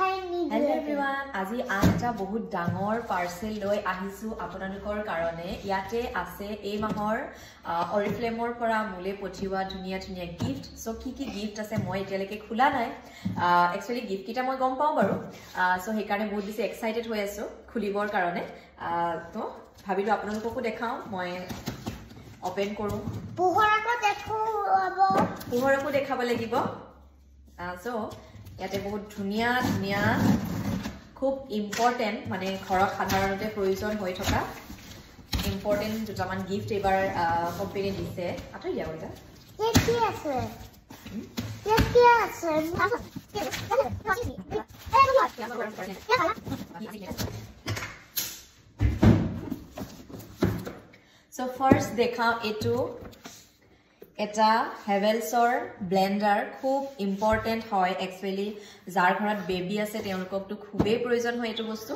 Hello everyone, আজি আটা বহুত ডাঙৰ পাৰ্সেল লৈ আহিছো আপোনালোকৰ কাৰণে ইয়াতে আছে এই মাহৰ অৰিফ্লেমৰ পৰা মুলে পঠিওৱা ধুনিয়া ধুনিয়া গিফট সো কি গিফট আছে মই এতিয়ালৈকে খোলা নাই একচুয়ালি গিফট কিটা মই গম পাও বাৰু সো সেই কাৰণে বহুত বেছি এক্সাইটেড হৈ আছো খুলিবৰ কাৰণে তো ভাবিলো আপোনালোককো দেখাও মই ওপেন কৰো পোহৰকো দেখাব লাগিব সো ইয়াতে বহুত ধুনিয়া ধুনিয়া খুব ইম্পৰ্টেন্ট মানে ঘৰত সাধাৰণতে প্ৰয়োজন হৈ থকা ইম্পৰ্টেন্ট দুটামান গিফট এবাৰ কোম্পানী দিছে আতৰি দিয়া কইতা কি আছে So first দেখাও এটো এটা হেভেলছৰ ব্লেন্ডাৰ খুব ইম্পৰ্টেন্ট হয় একচুয়ালি যাৰ ঘৰত বেবি আছে তেওঁলোকক তো খুবেই প্ৰয়োজন হয় এটো বস্তু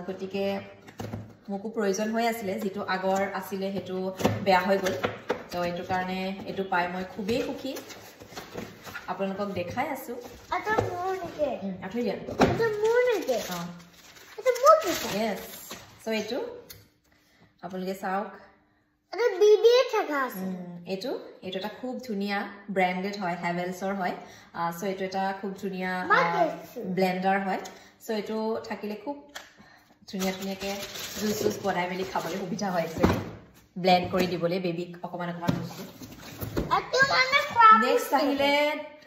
গটিকে মোকো প্ৰয়োজন হৈ আছিল যেটো আগৰ আছিল হেতু বেয়া হৈ গল তো এটো কাৰণে এটো পাই মই খুবেই সুখী আপোনালোকক দেখাই আছো এটা মোৰ নেকি আঠৈ দিয়া এটা মোৰ নেকি এটা মোৰ নেকি yes so এটো আপোনালোকে চাওক এটা বিবি থাকা আছে এটো এটা খুব ধুনিয়া ব্র্যান্ডেড হয় হেভেলছৰ হয় সো এটো এটা খুব ধুনিয়া ব্লেন্ডাৰ হয় সো এটো থাকিলে খুব ধুনিয়া ধুনিয়াকে জুস বনাই মেলি খাবলৈ সুবিধা হয় একচুয়ালি ব্লেন্ড কৰি দিবলৈ বেবিক অকমান বস্তু এটো মানে ক্ৰাব নেক্সট আহিলে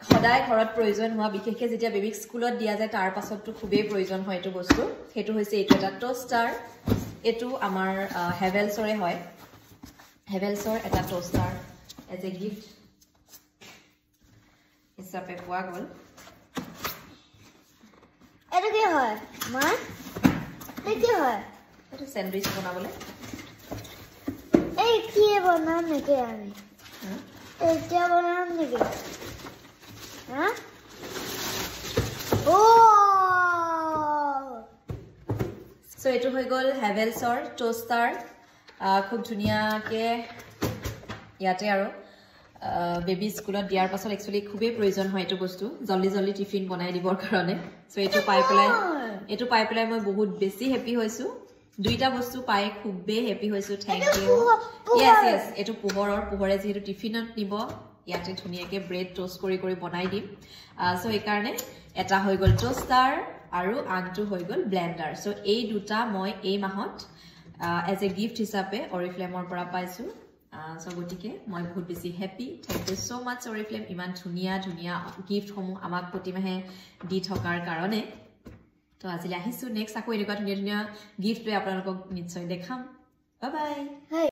সদায় ঘৰত প্ৰয়োজন হোৱা বিশেষকৈ যেতিয়া বেবিক স্কুলত দিয়া যায় তাৰ পাছতটো খুবেই প্ৰয়োজন হয় এটো বস্তু হেতু হৈছে এটো এটা টোস্টাৰ এটো আমাৰ হেভেলছৰে হয় হেভেলছৰ এটা টোস্টাৰ এজ এ গিফট হিচাপে পোৱা গল এটা কি হয় মা কি হয় এটো স্যান্ডউইচ বনাবলে এই কি বনাম নেকি আমি এটা বনাম নেকি হ্যাঁ ও সো এটো হৈ গল হেভেলছৰ টোস্টাৰ খুব ধুনিয়াকে ইয়াতে আৰু বেবি স্কুলত দিয়াৰ পাছত একচুয়ালি খুবেই প্ৰয়োজন হয় এটো বস্তু জলদি জলদি টিফিন বনাই দিবৰ কাৰণে সো এটো পাই পেলাই মই বহুত বেছি হ্যাপি হৈছো দুইটা বস্তু পাই খুবেই হ্যাপি হৈছো থ্যাংক ইউ yes এটো পোহৰে যেহেতু টিফিনত নিব ইয়াতে ধুনিয়াকে ব্ৰেড টোস্ট কৰি বনাই দিম সো এই কাৰণে এটা হৈ গল টোস্টাৰ আৰু আনটো হৈ গল ব্লেন্ডাৰ সো এই দুটা মই এই মাহত as a gift হিচাপে অৰিফ্লেমৰ পৰা পাইছো সো গটিকে মই বহুত বেছি হ্যাপি থ্যাংক ইউ সো মাচ অৰিফ্লেম ইমান ধুনিয়া ধুনিয়া গিফট সমূহ আমাক প্ৰতিমাহে দি থকাৰ কাৰণে তো আজিলে আহিছো নেক্সট আকৌ এনেকুৱা ধুনিয়া ধুনিয়া গিফট লৈ আপোনালোকক নিশ্চয় দেখাম বাই বাই